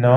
9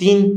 3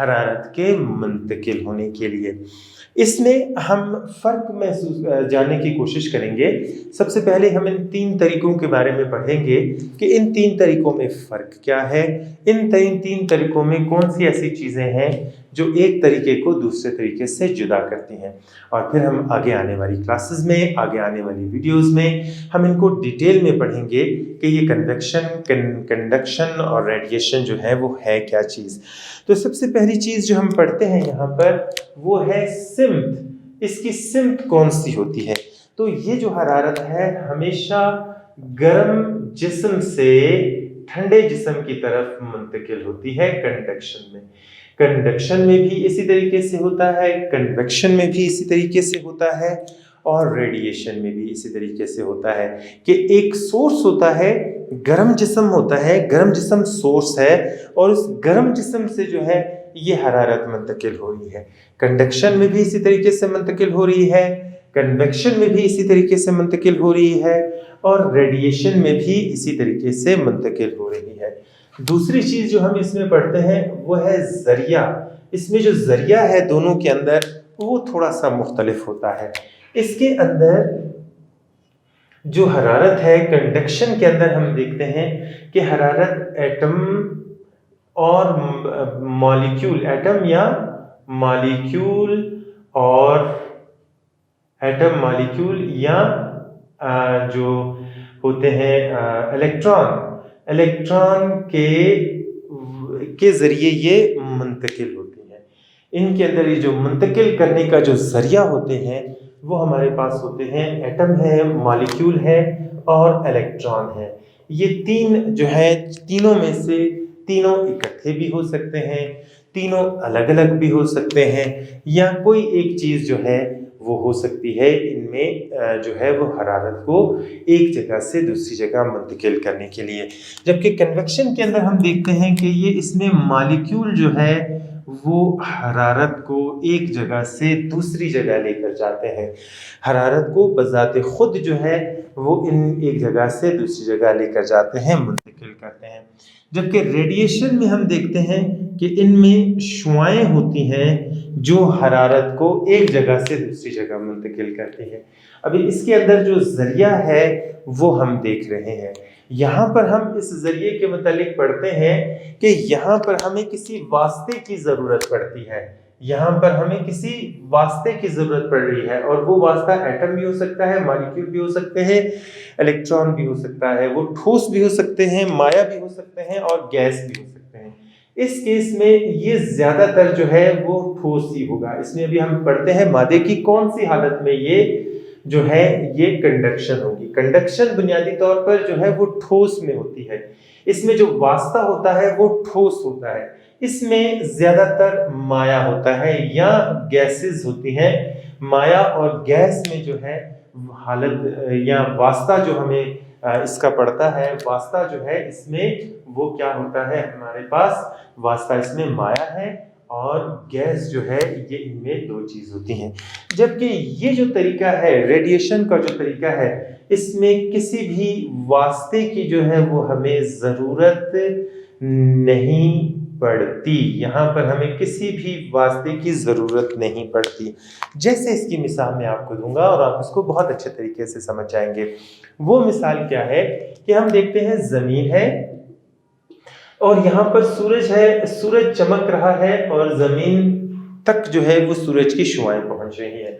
حرارت کے منتقل ہونے کے لیے۔ اس میں ہم فرق جاننے کی کوشش کریں گے۔ سب سے پہلے ہم ان 3 طریقوں کے بارے میں پڑھیں گے کہ ان 3 طریقوں میں فرق کیا ہے، ان 3 طریقوں میں کون سی ایسی چیزیں ہیں جو ایک طریقے کو دوسرے طریقے سے جدا کرتی ہیں، اور پھر ہم آگے آنے والی کلاسز میں، آگے آنے والی ویڈیوز میں ہم ان کو ڈیٹیل میں پڑھیں گے کہ یہ کنڈکشن اور ریڈیشن جو ہے وہ ہے کیا چیز۔ تو سب سے پہلی چیز جو ہم پڑھتے ہیں یہاں پر وہ ہے سمت۔ اس کی سمت کون سی ہوتی ہے؟ تو یہ جو حرارت ہے ہمیشہ گرم جسم سے ٹھنڈے جسم کی طرف منتقل ہوتی ہے کنڈکشن میں۔ کنڈکشن میں بھی اسی طریقے سے ہوتا ہے، کنویکشن میں بھی اسی طریقے سے ہوتا ہے، اور ریڈیشن میں بھی اسی طریقے سے ہوتا ہے کہ ایک سورس ہوتا ہے، گرم جسم ہوتا ہے، گرم جسم سورس ہے، اور اس گرم جسم سے جو ہے یہ حرارت منتقل ہو رہی ہے۔ کنڈکشن میں بھی اسی طریقے سے منتقل ہو رہی ہے، کنویکشن میں بھی اسی طریقے سے منتقل ہو رہی ہے، اور ریڈیشن میں بھی اسی طریقے سے منتقل ہو رہی ہے۔ دوسری چیز جو ہم اس میں پڑھتے ہیں وہ ہے ذریعہ۔ اس میں جو ذریعہ ہے دونوں کے اندر وہ تھوڑا سا مختلف ہوتا ہے۔ اس کے اندر جو حرارت ہے کنڈکشن کے اندر ہم دیکھتے ہیں کہ حرارت ایٹم اور مالیکیول، ایٹم یا مالیکیول اور ایٹم مالیکیول یا جو ہوتے ہیں الیکٹران کے ذریعے یہ منتقل ہوتی ہیں۔ ان کے اندر یہ جو منتقل کرنے کا جو ذریعہ ہوتے ہیں وہ ہمارے پاس ہوتے ہیں ایٹم ہے، مالیکیول ہے اور الیکٹران ہے۔ یہ 3 جو ہے، تینوں میں سے تینوں اکٹھے بھی ہو سکتے ہیں، تینوں الگ الگ بھی ہو سکتے ہیں، یا کوئی ایک چیز جو ہے وہ ہو سکتی ہے ان میں جو ہے وہ حرارت کو ایک جگہ سے دوسری جگہ منتقل کرنے کے لیے۔ جبکہ کنویکشن کے اندر ہم دیکھتے ہیں کہ یہ اس میں مالیکیول جو ہے وہ حرارت کو ایک جگہ سے دوسری جگہ لے کر جاتے ہیں، حرارت کو بذات خود جو ہے وہ ایک جگہ سے دوسری جگہ لے کر جاتے ہیں، منتقل کرتے ہیں۔ جبکہ ریڈیشن میں ہم دیکھتے ہیں کہ ان میں شعاعیں ہوتی ہیں جو حرارت کو ایک جگہ سے دوسری جگہ منتقل کرتی ہیں۔ ابھی اس کے اندر جو ذریعہ ہے وہ ہم دیکھ رہے ہیں۔ یہاں پر ہم اس ذریعے کے متعلق پڑھتے ہیں کہ یہاں پر ہمیں کسی واسطے کی ضرورت پڑتی ہے، یہاں پر ہمیں کسی واسطے کی ضرورت پڑ رہی ہے، اور وہ واسطہ ایٹم بھی ہو سکتا ہے، مالیکیول بھی ہو سکتے ہیں، الیکٹران بھی ہو سکتا ہے، وہ ٹھوس بھی ہو سکتے ہیں، مائع بھی ہو سکتے ہیں، اور گیس بھی ہو سکتے ہیں۔ اس کیس میں یہ زیادہ تر جو ہے وہ ٹھوس ہی ہوگا۔ اس میں ابھی ہم پڑھتے ہیں مادے کی کون سی حالت میں یہ جو ہے یہ کنڈکشن ہوگی۔ کنڈکشن بنیادی طور پر جو ہے وہ ٹھوس میں ہوتی ہے۔ اس میں جو واسطہ ہوتا ہے وہ ٹھوس ہوتا ہے، اس میں زیادہ تر مائع ہوتا ہے یا گیسز ہوتی ہیں۔ مائع اور گیس میں جو ہے حالت یا واسطہ جو ہمیں اس کا پڑتا ہے، واسطہ جو ہے اس میں وہ کیا ہوتا ہے، ہمارے پاس واسطہ اس میں مائع ہے اور گیس جو ہے یہ ان میں 2 چیز ہوتی ہیں۔ جبکہ یہ جو طریقہ ہے ریڈیشن کا جو طریقہ ہے اس میں کسی بھی واسطے کی جو ہے وہ ہمیں ضرورت نہیں پڑتی، یہاں پر ہمیں کسی بھی واسطے کی ضرورت نہیں پڑتی۔ جیسے اس کی مثال میں آپ کو دوں گا اور آپ اس کو بہت اچھے طریقے سے سمجھ جائیں گے۔ وہ مثال کیا ہے کہ ہم دیکھتے ہیں زمین ہے اور یہاں پر سورج ہے، سورج چمک رہا ہے اور زمین تک جو ہے وہ سورج کی شعاعیں پہنچ رہی ہیں۔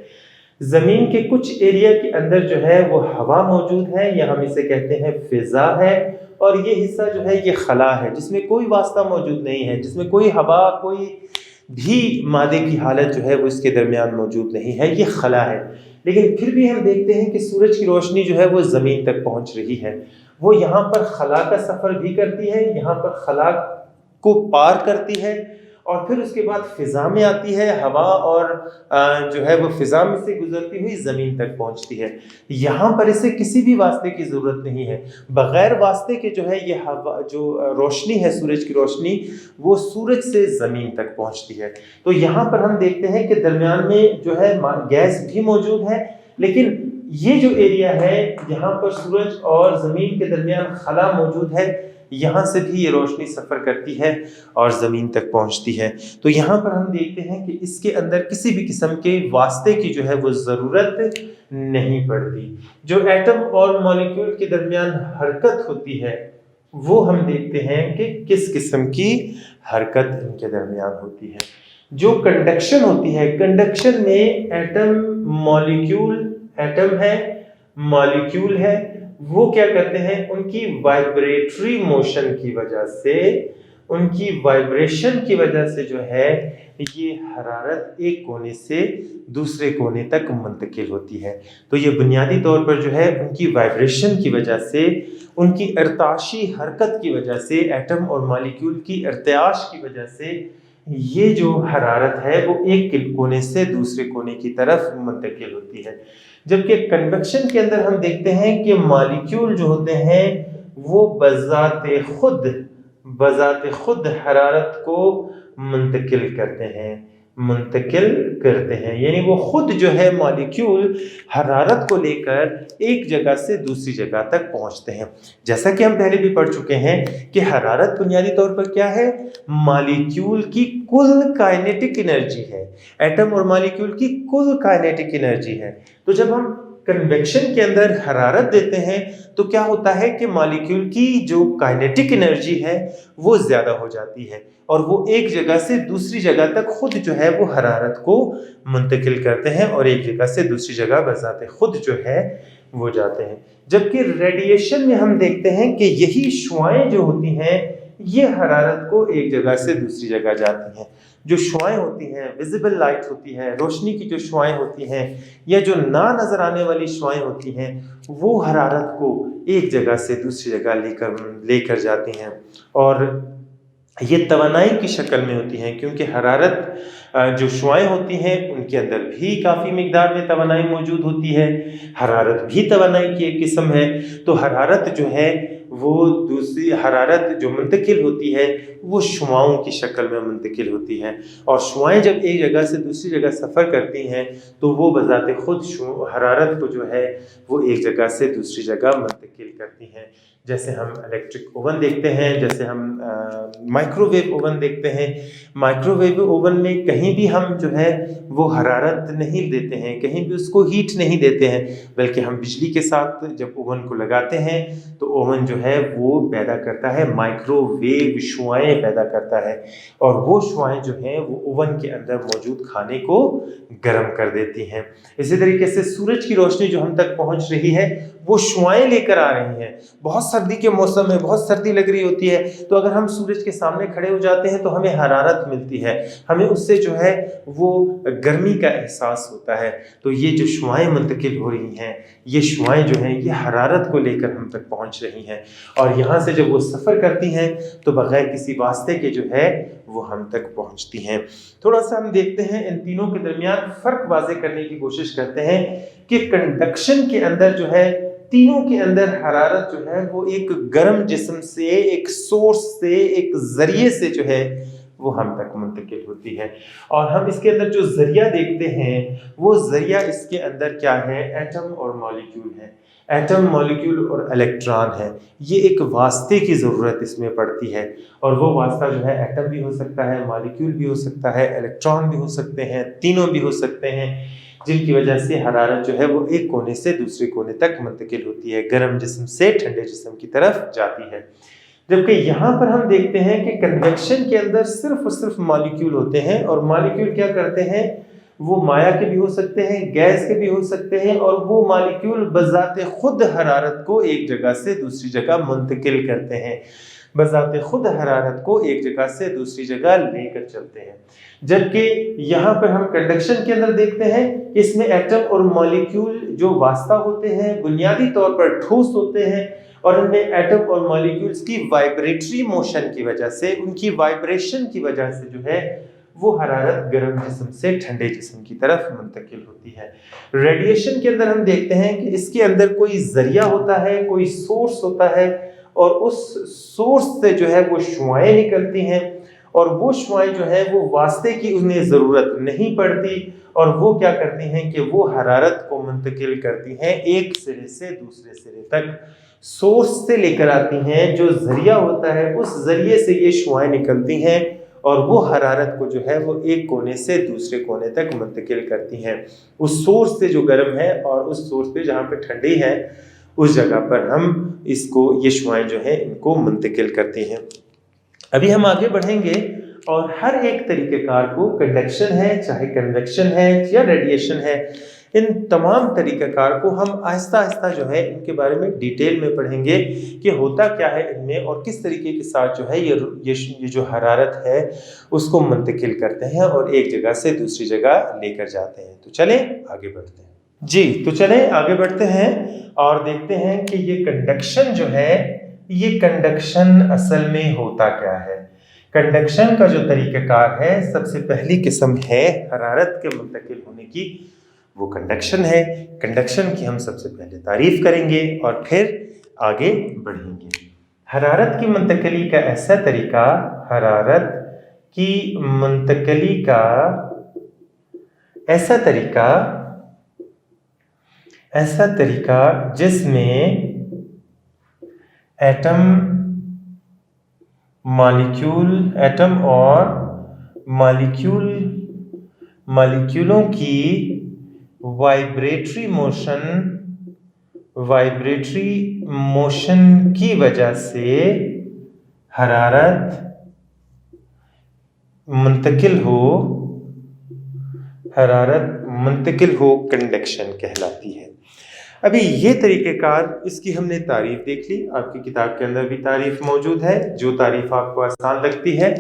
زمین کے کچھ ایریا کے اندر جو ہے وہ ہوا موجود ہے یا ہم اسے کہتے ہیں فضا ہے، اور یہ حصہ جو ہے یہ خلا ہے جس میں کوئی واسطہ موجود نہیں ہے، جس میں کوئی ہوا، کوئی بھی مادے کی حالت جو ہے وہ اس کے درمیان موجود نہیں ہے، یہ خلا ہے۔ لیکن پھر بھی ہم دیکھتے ہیں کہ سورج کی روشنی جو ہے وہ زمین تک پہنچ رہی ہے، وہ یہاں پر خلا کا سفر بھی کرتی ہے، یہاں پر خلا کو پار کرتی ہے، اور پھر اس کے بعد فضا میں آتی ہے ہوا، اور جو ہے وہ فضا میں سے گزرتی ہوئی زمین تک پہنچتی ہے۔ یہاں پر اسے کسی بھی واسطے کی ضرورت نہیں ہے، بغیر واسطے کے جو ہے یہ ہوا جو روشنی ہے، سورج کی روشنی، وہ سورج سے زمین تک پہنچتی ہے۔ تو یہاں پر ہم دیکھتے ہیں کہ درمیان میں جو ہے گیس بھی موجود ہے، لیکن یہ جو ایریا ہے یہاں پر سورج اور زمین کے درمیان خلا موجود ہے، یہاں سے بھی یہ روشنی سفر کرتی ہے اور زمین تک پہنچتی ہے۔ تو یہاں پر ہم دیکھتے ہیں کہ اس کے اندر کسی بھی قسم کے واسطے کی جو ہے وہ ضرورت نہیں پڑتی۔ جو ایٹم اور مالیکیول کے درمیان حرکت ہوتی ہے وہ ہم دیکھتے ہیں کہ کس قسم کی حرکت ان کے درمیان ہوتی ہے۔ جو کنڈکشن ہوتی ہے، کنڈکشن میں ایٹم ہے، مالیکیول ہے، وہ کیا کرتے ہیں، ان کی وائبریٹری موشن کی وجہ سے، ان کی وائبریشن کی وجہ سے جو ہے یہ حرارت ایک کونے سے دوسرے کونے تک منتقل ہوتی ہے۔ تو یہ بنیادی طور پر جو ہے ان کی وائبریشن کی وجہ سے، ان کی ارتعاشی حرکت کی وجہ سے، ایٹم اور مالیکیول کی ارتعاش کی وجہ سے یہ جو حرارت ہے وہ ایک کونے سے دوسرے کونے کی طرف منتقل ہوتی ہے۔ جبکہ کنویکشن کے اندر ہم دیکھتے ہیں کہ مالیکیول جو ہوتے ہیں وہ بذات خود حرارت کو منتقل کرتے ہیں، یعنی وہ خود جو ہے مالیکیول حرارت کو لے کر ایک جگہ سے دوسری جگہ تک پہنچتے ہیں۔ جیسا کہ ہم پہلے بھی پڑھ چکے ہیں کہ حرارت بنیادی طور پر کیا ہے، مالیکیول کی کل کائنیٹک انرجی ہے، ایٹم اور مالیکیول کی کل کائنیٹک انرجی ہے۔ تو جب ہم کنویکشن کے اندر حرارت دیتے ہیں تو کیا ہوتا ہے کہ مالیکیول کی جو کائنیٹک انرجی ہے وہ زیادہ ہو جاتی ہے اور وہ ایک جگہ سے دوسری جگہ تک خود جو ہے وہ حرارت کو منتقل کرتے ہیں اور ایک جگہ سے دوسری جگہ بذات خود جو ہے وہ جاتے ہیں۔ جبکہ ریڈیشن میں ہم دیکھتے ہیں کہ یہی شعاعیں جو ہوتی ہیں یہ حرارت کو ایک جگہ سے دوسری جگہ جاتی ہیں۔ جو شعاعیں ہوتی ہیں، ویزیبل لائٹ ہوتی ہے، روشنی کی جو شعاعیں ہوتی ہیں یا جو نہ نظر آنے والی شعاعیں ہوتی ہیں، وہ حرارت کو ایک جگہ سے دوسری جگہ لے کر جاتی ہیں اور یہ توانائی کی شکل میں ہوتی ہیں، کیونکہ حرارت جو شعاعیں ہوتی ہیں ان کے اندر بھی کافی مقدار میں توانائی موجود ہوتی ہے۔ حرارت بھی توانائی کی ایک قسم ہے۔ تو حرارت جو ہے وہ دوسری حرارت جو منتقل ہوتی ہے وہ شعاعوں کی شکل میں منتقل ہوتی ہے، اور شعاعیں جب ایک جگہ سے دوسری جگہ سفر کرتی ہیں تو وہ بذات خود حرارت کو جو ہے وہ ایک جگہ سے دوسری جگہ منتقل کرتی ہیں۔ جیسے ہم الیکٹرک اوون دیکھتے ہیں، جیسے ہم مائکرو ویو اوون دیکھتے ہیں۔ مائکرو ویو اوون میں کہیں بھی ہم جو ہے وہ حرارت نہیں دیتے ہیں، کہیں بھی اس کو ہیٹ نہیں دیتے ہیں، بلکہ ہم بجلی کے ساتھ جب اوون کو لگاتے ہیں تو اوون جو ہے وہ پیدا کرتا ہے مائکرو ویو شعاعیں پیدا کرتا ہے، اور وہ شعاعیں جو ہیں وہ اوون کے اندر موجود کھانے کو گرم کر دیتی ہیں۔ اسی طریقے سے سورج کی روشنی جو ہم تک پہنچ رہی ہے وہ شعاعیں لے کر آ رہی ہیں۔ بہت سردی کے موسم میں بہت سردی لگ رہی ہوتی ہے تو اگر ہم سورج کے سامنے کھڑے ہو جاتے ہیں تو ہمیں حرارت ملتی ہے، ہمیں اس سے جو ہے وہ گرمی کا احساس ہوتا ہے۔ تو یہ جو شعاعیں منتقل ہو رہی ہیں، یہ شعاعیں جو ہیں یہ حرارت کو لے کر ہم تک پہنچ رہی ہیں، اور یہاں سے جب وہ سفر کرتی ہیں تو بغیر کسی واسطے کے جو ہے وہ ہم تک پہنچتی ہیں۔ تھوڑا سا ہم دیکھتے ہیں ان تینوں کے درمیان فرق واضح کرنے کی کوشش کرتے ہیں کہ کنڈکشن کے اندر جو ہے تینوں کے اندر حرارت جو ہے وہ ایک گرم جسم سے، ایک سورس سے، ایک ذریعے سے جو ہے وہ ہم تک منتقل ہوتی ہے، اور ہم اس کے اندر جو ذریعہ دیکھتے ہیں وہ ذریعہ اس کے اندر کیا ہے، ایٹم اور مالیکیول ہے۔ ایٹم، مالیکیول اور الیکٹران ہے۔ یہ ایک واسطے کی ضرورت اس میں پڑتی ہے، اور وہ واسطہ جو ہے ایٹم بھی ہو سکتا ہے، مالیکیول بھی ہو سکتا ہے، الیکٹران بھی ہو سکتے ہیں، تینوں بھی ہو سکتے ہیں، جن کی وجہ سے حرارت جو ہے وہ ایک کونے سے دوسرے کونے تک منتقل ہوتی ہے، گرم جسم سے ٹھنڈے جسم کی طرف جاتی ہے۔ جبکہ یہاں پر ہم دیکھتے ہیں کہ کنویکشن کے اندر صرف اور صرف مالیکیول ہوتے ہیں، اور مالیکیول کیا کرتے ہیں، وہ مائع کے بھی ہو سکتے ہیں، گیس کے بھی ہو سکتے ہیں، اور وہ مالیکیول بذات خود حرارت کو ایک جگہ سے دوسری جگہ منتقل کرتے ہیں، بذات خود حرارت کو ایک جگہ سے دوسری جگہ لے کر چلتے ہیں۔ جبکہ یہاں پر ہم کنڈکشن کے اندر دیکھتے ہیں کہ اس میں ایٹم اور مالیکیول جو واسطہ ہوتے ہیں بنیادی طور پر ٹھوس ہوتے ہیں، اور ان میں ایٹم اور مالیکیولز کی وائبریٹری موشن کی وجہ سے، ان کی وائبریشن کی وجہ سے جو ہے وہ حرارت گرم جسم سے ٹھنڈے جسم کی طرف منتقل ہوتی ہے۔ ریڈیشن کے اندر ہم دیکھتے ہیں کہ اس کے اندر کوئی ذریعہ ہوتا ہے، کوئی سورس ہوتا ہے، اور اس سورس سے جو ہے وہ شعاعیں نکلتی ہیں، اور وہ شعاعیں جو ہے وہ واسطے کی انہیں ضرورت نہیں پڑتی، اور وہ کیا کرتی ہیں کہ وہ حرارت کو منتقل کرتی ہیں ایک سرے سے دوسرے سرے تک۔ سورس سے لے کر آتی ہیں، جو ذریعہ ہوتا ہے اس ذریعے سے یہ شعاعیں نکلتی ہیں اور وہ حرارت کو جو ہے وہ ایک کونے سے دوسرے کونے تک منتقل کرتی ہیں، اس سورس سے جو گرم ہے اور اس سورس پہ جہاں پہ ٹھنڈی ہے اس جگہ پر ہم اس کو یہ شعاعیں جو ہیں ان کو منتقل کرتی ہیں۔ ابھی ہم آگے بڑھیں گے اور ہر ایک طریقہ کار کو، کنڈکشن ہے چاہے کنویکشن ہے یا ریڈیشن ہے، ان تمام طریقہ کار کو ہم آہستہ آہستہ جو ہے ان کے بارے میں ڈیٹیل میں پڑھیں گے کہ ہوتا کیا ہے ان میں اور کس طریقے کے ساتھ جو ہے یہ جو حرارت ہے اس کو منتقل کرتے ہیں اور ایک جگہ سے دوسری جگہ لے کر جاتے ہیں۔ تو چلیں آگے بڑھتے ہیں جی، تو چلیں آگے بڑھتے ہیں اور دیکھتے ہیں کہ یہ کنڈکشن جو ہے، یہ کنڈکشن اصل میں ہوتا کیا ہے۔ کنڈکشن کا جو طریقہ کار ہے، سب سے پہلی قسم ہے حرارت کے منتقل ہونے کی، وہ کنڈکشن ہے۔ کنڈکشن کی ہم سب سے پہلے تعریف کریں گے اور پھر آگے بڑھیں گے۔ حرارت کی منتقلی کا ایسا طریقہ، حرارت کی منتقلی کا ایسا طریقہ جس میں ایٹم اور مالیکیولوں کی وائبریٹری موشن کی وجہ سے حرارت منتقل ہو کنڈکشن کہلاتی ہے۔ ابھی یہ طریقہ کار، اس کی ہم نے تعریف دیکھ لی، آپ کی کتاب کے اندر بھی تعریف موجود ہے۔ جو تعریف آپ کو آسان لگتی ہے،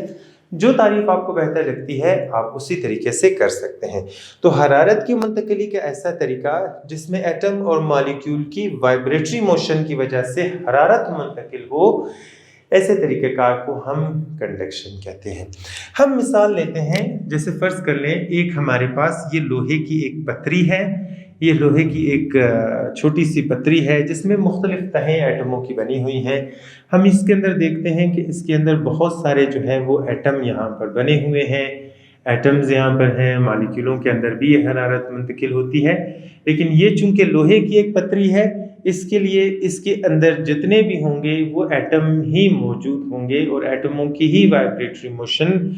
جو تعریف آپ کو بہتر لگتی ہے، آپ اسی طریقے سے کر سکتے ہیں۔ تو حرارت کی منتقلی کا ایسا طریقہ جس میں ایٹم اور مالیکیول کی وائبریٹری موشن کی وجہ سے حرارت منتقل ہو، ایسے طریقہ کار کو ہم کنڈکشن کہتے ہیں۔ ہم مثال لیتے ہیں، جیسے فرض کر لیں ایک ہمارے پاس یہ لوہے کی ایک پتری ہے، یہ لوہے کی ایک چھوٹی سی پتری ہے جس میں مختلف تہیں ایٹموں کی بنی ہوئی ہیں۔ ہم اس کے اندر دیکھتے ہیں کہ اس کے اندر بہت سارے جو ہیں وہ ایٹم یہاں پر بنے ہوئے ہیں، ایٹمز یہاں پر ہیں، مالیکیولوں کے اندر بھی یہ حرارت منتقل ہوتی ہے۔ لیکن یہ چونکہ لوہے کی ایک پتری ہے، اس کے لیے اس کے اندر جتنے بھی ہوں گے وہ ایٹم ہی موجود ہوں گے اور ایٹموں کی ہی وائبریٹری موشن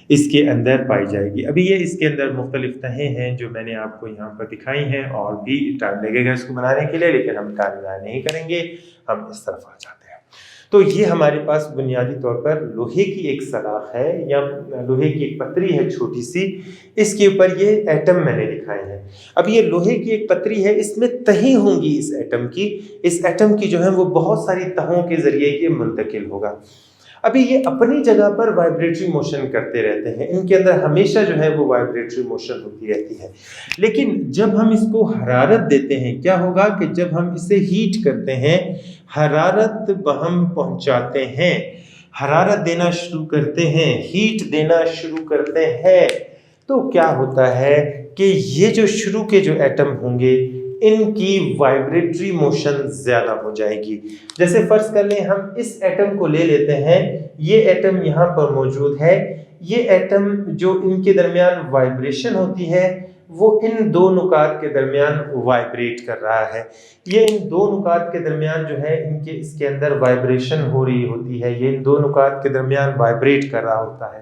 اس کے اندر پائی جائے گی۔ ابھی یہ اس کے اندر مختلف تہیں ہیں جو میں نے آپ کو یہاں پر دکھائی ہیں، اور بھی ٹائم لگے گا اس کو بنانے کے لیے، لیکن ہم ٹائم ضائع نہیں کریں گے، ہم اس طرف آ جاتے ہیں۔ تو یہ ہمارے پاس بنیادی طور پر لوہے کی ایک سلاخ ہے یا لوہے کی ایک پتری ہے چھوٹی سی، اس کے اوپر یہ ایٹم میں نے دکھائے ہیں۔ اب یہ لوہے کی ایک پتری ہے، اس میں تہیں ہوں گی اس ایٹم کی جو ہے وہ بہت ساری تہوں کے ذریعے یہ منتقل ہوگا۔ ابھی یہ اپنی جگہ پر وائبریٹری موشن کرتے رہتے ہیں، ان کے اندر ہمیشہ جو ہے وہ وائبریٹری موشن ہوتی رہتی ہے۔ لیکن جب ہم اس کو حرارت دیتے ہیں، کیا ہوگا کہ جب ہم اسے ہیٹ کرتے ہیں، حرارت بہم پہنچاتے ہیں، حرارت دینا شروع کرتے ہیں، ہیٹ دینا شروع کرتے ہیں، تو کیا ہوتا ہے کہ یہ جو شروع کے جو ایٹم ہوں گے ان کی وائبریٹری موشن زیادہ ہو جائے گی۔ جیسے فرض کر لیں ہم اس ایٹم کو لے لیتے ہیں، یہ ایٹم یہاں پر موجود ہے، یہ ایٹم جو ان کے درمیان وائبریشن ہوتی ہے وہ ان دو نقاط کے درمیان وائبریٹ کر رہا ہے۔ یہ ان دو نقاط کے درمیان جو ہے ان کے اس کے اندر وائبریشن ہو رہی ہوتی ہے، یہ ان دو نقاط کے درمیان وائبریٹ کر رہا ہوتا ہے۔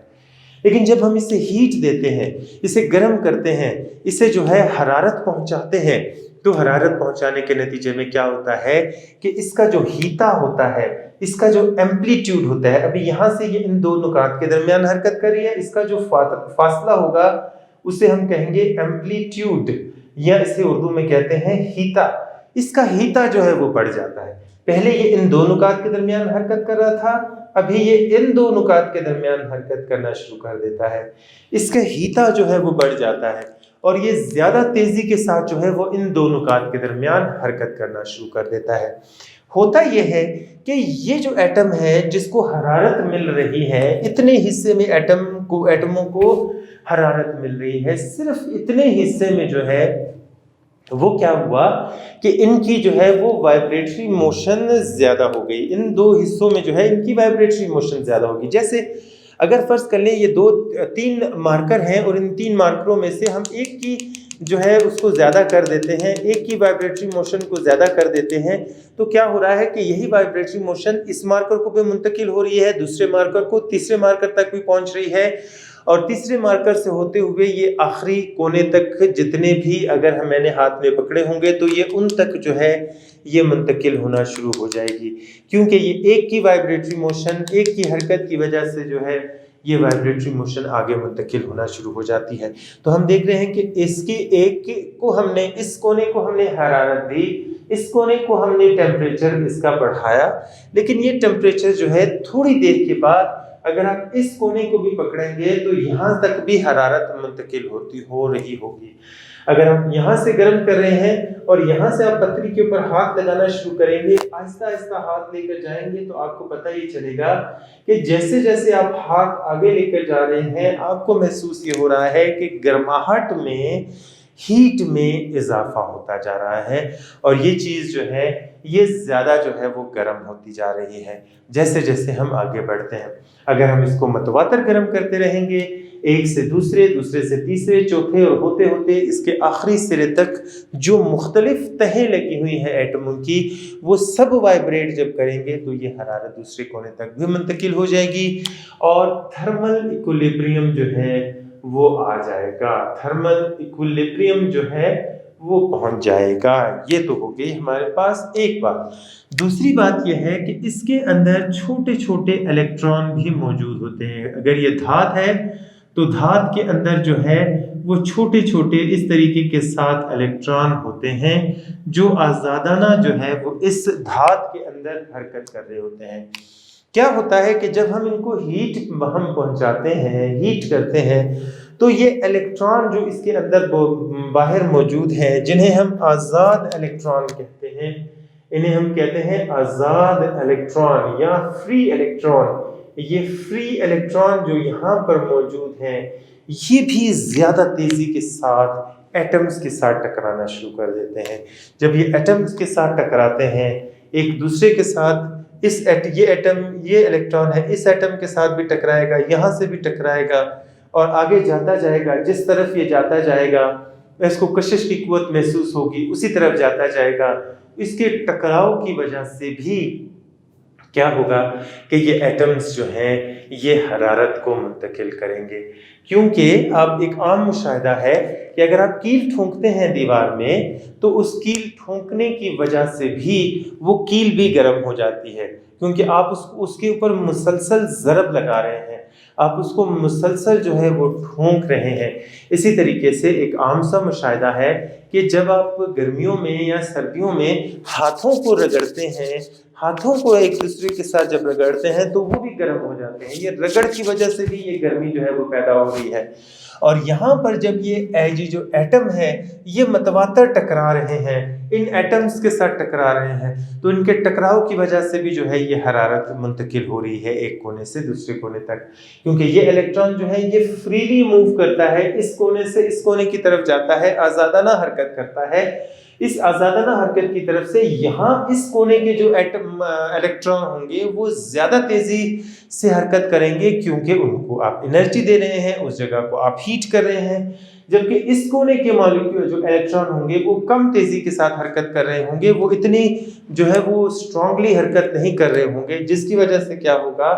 لیکن جب ہم اسے ہیٹ دیتے ہیں، اسے گرم کرتے ہیں، اسے جو ہے حرارت پہنچاتے ہیں، تو حرارت پہنچانے کے نتیجے میں کیا ہوتا ہے کہ اس کا جو ہیتا ہوتا ہے، اس کا جو ایمپلیٹیوڈ ہوتا ہے، ابھی یہاں سے یہ ان دو نقاط کے درمیان حرکت کر رہی ہے، اس کا جو فاصلہ ہوگا اسے ہم کہیں گے ایمپلیٹیوڈ، یا اسے اردو میں کہتے ہیں ہیتا۔ اس کا ہیتا جو ہے وہ بڑھ جاتا ہے۔ پہلے یہ ان دو نقاط کے درمیان حرکت کر رہا تھا، ابھی یہ ان دو نقاط کے درمیان حرکت کرنا شروع کر دیتا ہے، اس کا ہیتا جو ہے وہ بڑھ جاتا ہے اور یہ زیادہ تیزی کے ساتھ جو ہے وہ ان دو نقاط کے درمیان حرکت کرنا شروع کر دیتا ہے۔ ہوتا یہ ہے کہ یہ جو ایٹم ہے جس کو حرارت مل رہی ہے، اتنے حصے میں ایٹموں کو حرارت مل رہی ہے، صرف اتنے حصے میں جو ہے وہ کیا ہوا کہ ان کی جو ہے وہ وائبریٹری موشن زیادہ ہو گئی، ان دو حصوں میں جو ہے ان کی وائبریٹری موشن زیادہ ہوگی۔ جیسے اگر فرض کر لیں یہ 3 مارکر ہیں اور ان 3 مارکروں میں سے ہم ایک کی جو ہے اس کو زیادہ کر دیتے ہیں، ایک کی وائبریٹری موشن کو زیادہ کر دیتے ہیں، تو کیا ہو رہا ہے کہ یہی وائبریٹری موشن اس مارکر کو بھی منتقل ہو رہی ہے، دوسرے مارکر کو، تیسرے مارکر تک بھی پہنچ رہی ہے، اور تیسرے مارکر سے ہوتے ہوئے یہ آخری کونے تک جتنے بھی اگر میں نے ہاتھ میں پکڑے ہوں گے تو یہ ان تک جو ہے یہ منتقل ہونا شروع ہو جائے گی، کیونکہ یہ ایک کی وائبریٹری موشن، ایک کی حرکت کی وجہ سے جو ہے یہ وائبریٹری موشن آگے منتقل ہونا شروع ہو جاتی ہے۔ تو ہم دیکھ رہے ہیں کہ اس کی ایک کو ہم نے، اس کونے کو ہم نے حرارت دی، اس کونے کو ہم نے ٹیمپریچر اس کا بڑھایا، لیکن یہ ٹیمپریچر جو ہے تھوڑی دیر کے بعد اگر آپ اس کونے کو بھی پکڑیں گے تو یہاں تک بھی حرارت منتقل ہو رہی ہوگی۔ اگر آپ یہاں سے گرم کر رہے ہیں اور یہاں سے آپ پتری کے اوپر ہاتھ لگانا شروع کریں گے، آہستہ آہستہ ہاتھ لے کر جائیں گے تو آپ کو پتہ ہی چلے گا کہ جیسے جیسے آپ ہاتھ آگے لے کر جا رہے ہیں آپ کو محسوس یہ ہو رہا ہے کہ گرماہٹ میں، ہیٹ میں اضافہ ہوتا جا رہا ہے، اور یہ چیز جو ہے یہ زیادہ جو ہے وہ گرم ہوتی جا رہی ہے جیسے جیسے ہم آگے بڑھتے ہیں۔ اگر ہم اس کو متواتر گرم کرتے رہیں گے، ایک سے دوسرے، دوسرے سے تیسرے، چوتھے، اور ہوتے ہوتے اس کے آخری سرے تک جو مختلف تہیں لگی ہوئی ہیں ایٹموں کی، وہ سب وائبریٹ جب کریں گے تو یہ حرارت دوسرے کونے تک بھی منتقل ہو جائے گی اور تھرمل ایکولیبریم جو ہے وہ آ جائے گا، تھرمل ایکولیبریم جو ہے وہ پہنچ جائے گا۔ یہ تو ہو گئی ہمارے پاس ایک بات۔ دوسری بات یہ ہے کہ اس کے اندر چھوٹے چھوٹے الیکٹران بھی موجود ہوتے ہیں۔ اگر یہ دھات ہے تو دھات کے اندر جو ہے وہ چھوٹے چھوٹے اس طریقے کے 7 الیکٹران ہوتے ہیں جو آزادانہ جو ہے وہ اس دھات کے اندر حرکت کر رہے ہوتے ہیں۔ کیا ہوتا ہے کہ جب ہم ان کو ہیٹ ہم پہنچاتے ہیں، ہیٹ کرتے ہیں، تو یہ الیکٹران جو اس کے اندر باہر موجود ہیں، جنہیں ہم آزاد الیکٹران کہتے ہیں، انہیں ہم کہتے ہیں آزاد الیکٹران یا فری الیکٹران۔ یہ فری الیکٹران جو یہاں پر موجود ہیں یہ بھی زیادہ تیزی کے ساتھ ایٹمز کے ساتھ ٹکرانا شروع کر دیتے ہیں۔ جب یہ ایٹمز کے ساتھ ٹکراتے ہیں ایک دوسرے کے ساتھ، یہ ایٹم، یہ الیکٹران ہے، اس ایٹم کے ساتھ بھی ٹکرائے گا، یہاں سے بھی ٹکرائے گا اور آگے جاتا جائے گا، جس طرف یہ جاتا جائے گا اس کو کشش کی قوت محسوس ہوگی، اسی طرف جاتا جائے گا۔ اس کے ٹکراؤ کی وجہ سے بھی کیا ہوگا کہ یہ ایٹمز جو ہیں یہ حرارت کو منتقل کریں گے، کیونکہ اب ایک عام مشاہدہ ہے کہ اگر آپ کیل ٹھونکتے ہیں دیوار میں تو اس کیل ٹھونکنے کی وجہ سے بھی وہ کیل بھی گرم ہو جاتی ہے، کیونکہ آپ اس کے اوپر مسلسل ضرب لگا رہے ہیں، آپ اس کو مسلسل جو ہے وہ ٹھونک رہے ہیں۔ اسی طریقے سے ایک عام سا مشاہدہ ہے کہ جب آپ گرمیوں میں یا سردیوں میں ہاتھوں کو رگڑتے ہیں، ہاتھوں کو ایک دوسرے کے ساتھ جب رگڑتے ہیں تو وہ بھی گرم ہو جاتے ہیں، یہ رگڑ کی وجہ سے بھی یہ گرمی جو ہے وہ پیدا ہو رہی ہے۔ اور یہاں پر جب یہ جو ایٹم ہے یہ متواتر ٹکرا رہے ہیں، ان ایٹمز کے ساتھ ٹکرا رہے ہیں، تو ان کے ٹکراؤ کی وجہ سے بھی جو ہے یہ حرارت منتقل ہو رہی ہے ایک کونے سے دوسرے کونے تک، کیونکہ یہ الیکٹران جو ہے یہ فریلی موو کرتا ہے، اس کونے سے اس کونے کی طرف جاتا ہے، آزادانہ حرکت کرتا ہے۔ اس آزادانہ حرکت کی طرف سے یہاں اس کونے کے جو الیکٹران ہوں گے وہ زیادہ تیزی سے حرکت کریں گے، کیونکہ ان کو آپ انرجی دے رہے ہیں، اس جگہ کو آپ ہیٹ کر رہے ہیں، جبکہ اس کونے کے مالیکول جو الیکٹران ہوں گے وہ کم تیزی کے ساتھ حرکت کر رہے ہوں گے، وہ اتنی جو ہے وہ اسٹرانگلی حرکت نہیں کر رہے ہوں گے، جس کی وجہ سے کیا ہوگا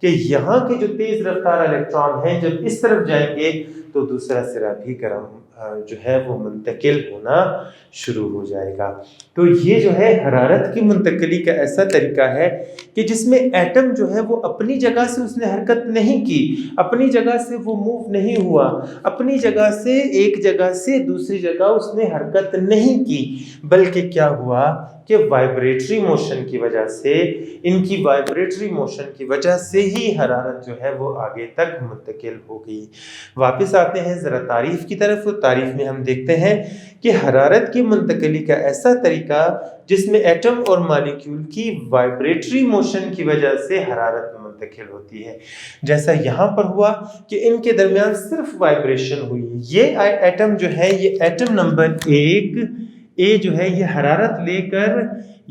کہ یہاں کے جو تیز رفتار الیکٹران ہیں جب اس طرف جائیں گے تو دوسرا سرا بھی گرم جو ہے وہ منتقل ہونا شروع ہو جائے گا۔ تو یہ جو ہے حرارت کی منتقلی کا ایسا طریقہ ہے کہ جس میں ایٹم جو ہے وہ اپنی جگہ سے اس نے حرکت نہیں کی، اپنی جگہ سے وہ موو نہیں ہوا، اپنی جگہ سے ایک جگہ سے دوسری جگہ اس نے حرکت نہیں کی، بلکہ کیا ہوا کہ وائبریٹری موشن کی وجہ سے، ان کی وائبریٹری موشن کی وجہ سے ہی حرارت جو ہے وہ آگے تک منتقل ہو گئی۔ واپس آتے ہیں ذرا تعریف کی طرف، تعریف میں ہم دیکھتے ہیں کہ حرارت کی منتقلی کا ایسا طریقہ جس میں ایٹم اور مالیکیول کی وائبریٹری موشن کی وجہ سے حرارت منتقل ہوتی ہے، جیسا یہاں پر ہوا کہ ان کے درمیان صرف وائبریشن ہوئی۔ یہ ایٹم جو ہے یہ ایٹم نمبر 1 A جو ہے یہ حرارت لے کر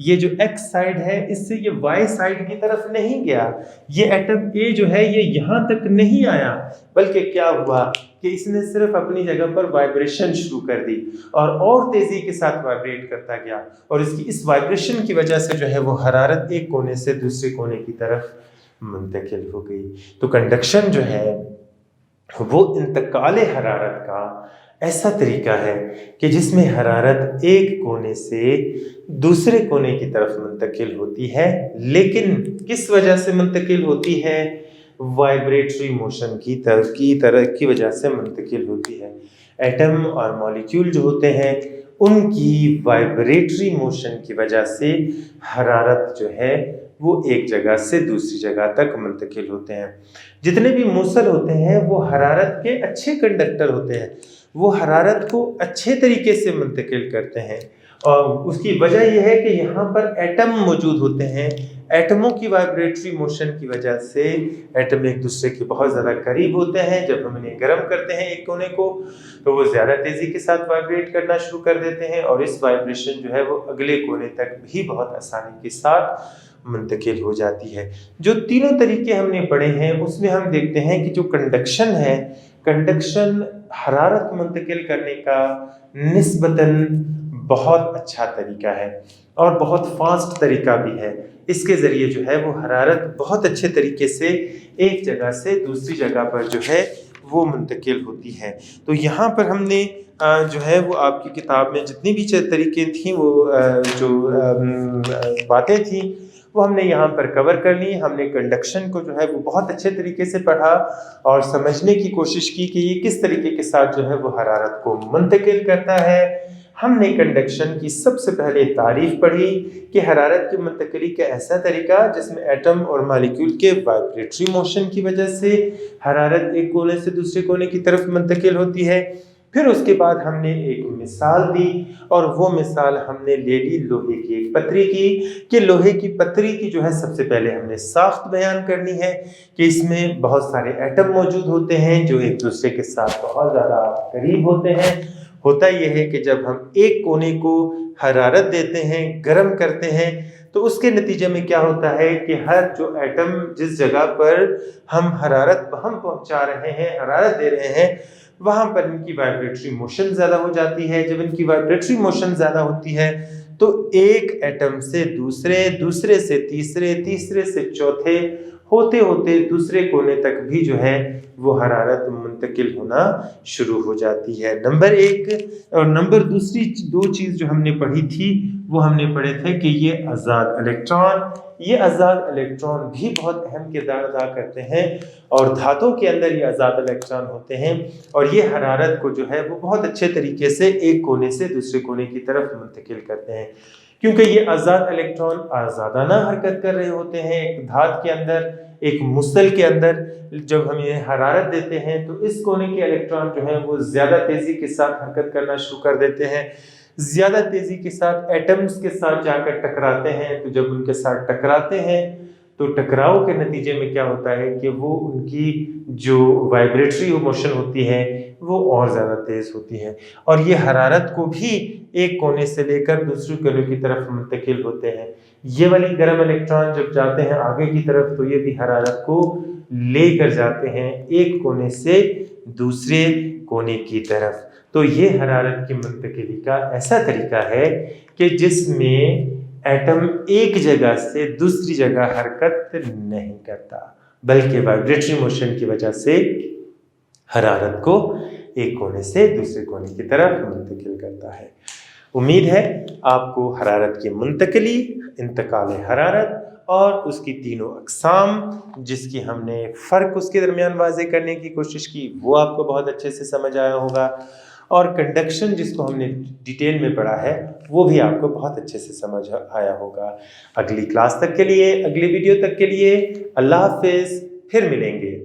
یہ جو X سائڈ ہے اس سے یہ Y سائڈ کی طرف نہیں گیا، یہ ایٹم A جو ہے یہ یہاں تک نہیں آیا، بلکہ کیا ہوا کہ اس نے صرف اپنی جگہ پر وائبریشن شروع کر دی اور تیزی کے ساتھ وائبریٹ کرتا گیا، اور اس وائبریشن کی وجہ سے جو ہے وہ حرارت ایک کونے سے دوسرے کونے کی طرف منتقل ہو گئی۔ تو کنڈکشن جو ہے وہ انتقال حرارت کا ایسا طریقہ ہے کہ جس میں حرارت ایک کونے سے دوسرے کونے کی طرف منتقل ہوتی ہے، لیکن کس وجہ سے منتقل ہوتی ہے؟ وائبریٹری موشن کی وجہ سے منتقل ہوتی ہے۔ ایٹم اور مالیکیول جو ہوتے ہیں ان کی وائبریٹری موشن کی وجہ سے حرارت جو ہے وہ ایک جگہ سے دوسری جگہ تک منتقل ہوتے ہیں۔ جتنے بھی موصل ہوتے ہیں وہ حرارت کے اچھے کنڈکٹر ہوتے ہیں، وہ حرارت کو اچھے طریقے سے منتقل کرتے ہیں، اور اس کی وجہ یہ ہے کہ یہاں پر ایٹم موجود ہوتے ہیں۔ ایٹموں کی وائبریٹری موشن کی وجہ سے ایٹم ایک دوسرے کے بہت زیادہ قریب ہوتے ہیں۔ جب ہم انہیں گرم کرتے ہیں ایک کونے کو تو وہ زیادہ تیزی کے ساتھ وائبریٹ کرنا شروع کر دیتے ہیں، اور اس وائبریشن جو ہے وہ اگلے کونے تک بھی بہت آسانی کے ساتھ منتقل ہو جاتی ہے۔ جو تینوں طریقے ہم نے پڑھے ہیں اس میں ہم دیکھتے ہیں کہ جو کنڈکشن ہے، کنڈکشن حرارت منتقل کرنے کا نسبتاً بہت اچھا طریقہ ہے اور بہت فاسٹ طریقہ بھی ہے۔ اس کے ذریعے جو ہے وہ حرارت بہت اچھے طریقے سے ایک جگہ سے دوسری جگہ پر جو ہے وہ منتقل ہوتی ہے۔ تو یہاں پر ہم نے جو ہے وہ آپ کی کتاب میں جتنی بھی طریقے تھیں، وہ جو باتیں تھیں وہ ہم نے یہاں پر کور کر لی۔ ہم نے کنڈکشن کو جو ہے وہ بہت اچھے طریقے سے پڑھا اور سمجھنے کی کوشش کی کہ یہ کس طریقے کے ساتھ جو ہے وہ حرارت کو منتقل کرتا ہے۔ ہم نے کنڈکشن کی سب سے پہلے تعریف پڑھی کہ حرارت کی منتقلی کا ایسا طریقہ جس میں ایٹم اور مالیکیول کے وائبریٹری موشن کی وجہ سے حرارت ایک کونے سے دوسرے کونے کی طرف منتقل ہوتی ہے۔ پھر اس کے بعد ہم نے ایک مثال دی، اور وہ مثال ہم نے لے لی لوہے کی ایک پتری کی، کہ لوہے کی پتری کی جو ہے سب سے پہلے ہم نے ساخت بیان کرنی ہے کہ اس میں بہت سارے ایٹم موجود ہوتے ہیں جو ایک دوسرے کے ساتھ بہت زیادہ قریب ہوتے ہیں۔ ہوتا یہ ہے کہ جب ہم ایک کونے کو حرارت دیتے ہیں، گرم کرتے ہیں، تو اس کے نتیجے میں کیا ہوتا ہے کہ ہر جو ایٹم جس جگہ پر ہم حرارت پہنچا رہے ہیں، حرارت دے رہے ہیں، وہاں پر ان کی وائبریٹری موشن زیادہ ہو جاتی ہے۔ جب ان کی وائبریٹری موشن زیادہ ہوتی ہے تو ایک ایٹم سے دوسرے سے تیسرے سے چوتھے ہوتے دوسرے کونے تک بھی جو ہے وہ حرارت منتقل ہونا شروع ہو جاتی ہے۔ نمبر ایک اور نمبر دوسری دو چیز جو ہم نے پڑھی تھی وہ ہم نے پڑھے تھے کہ یہ آزاد الیکٹران بھی بہت اہم کردار ادا کرتے ہیں، اور دھاتوں کے اندر یہ آزاد الیکٹران ہوتے ہیں، اور یہ حرارت کو جو ہے وہ بہت اچھے طریقے سے ایک کونے سے دوسرے کونے کی طرف منتقل کرتے ہیں، کیونکہ یہ آزاد الیکٹران آزادانہ حرکت کر رہے ہوتے ہیں۔ ایک دھات کے اندر، ایک مصل کے اندر جب ہم یہ حرارت دیتے ہیں تو اس کونے کے الیکٹران جو ہیں وہ زیادہ تیزی کے ساتھ حرکت کرنا شروع کر دیتے ہیں، زیادہ تیزی کے ساتھ ایٹمز کے ساتھ جا کر ٹکراتے ہیں۔ تو جب ان کے ساتھ ٹکراتے ہیں تو ٹکراؤ کے نتیجے میں کیا ہوتا ہے کہ وہ ان کی جو وائبریٹری موشن ہوتی ہے وہ اور زیادہ تیز ہوتی ہے، اور یہ حرارت کو بھی ایک کونے سے لے کر دوسرے کونے کی طرف منتقل ہوتے ہیں۔ یہ والی گرم الیکٹران جب جاتے ہیں آگے کی طرف تو یہ بھی حرارت کو لے کر جاتے ہیں ایک کونے سے دوسرے کونے کی طرف۔ تو یہ حرارت کی منتقلی کا ایسا طریقہ ہے کہ جس میں ایٹم ایک جگہ سے دوسری جگہ حرکت نہیں کرتا، بلکہ وائبریٹری موشن کی وجہ سے حرارت کو ایک کونے سے دوسرے کونے کی طرف منتقل کرتا ہے۔ امید ہے آپ کو حرارت کی منتقلی، انتقال حرارت اور اس کی تینوں اقسام جس کی ہم نے فرق اس کے درمیان واضح کرنے کی کوشش کی وہ آپ کو بہت اچھے سے سمجھ آیا ہوگا، اور کنڈکشن جس کو ہم نے ڈیٹیل میں پڑھا ہے وہ بھی آپ کو بہت اچھے سے سمجھ آیا ہوگا۔ اگلی کلاس تک کے لیے، اگلی ویڈیو تک کے لیے اللہ حافظ، پھر ملیں گے۔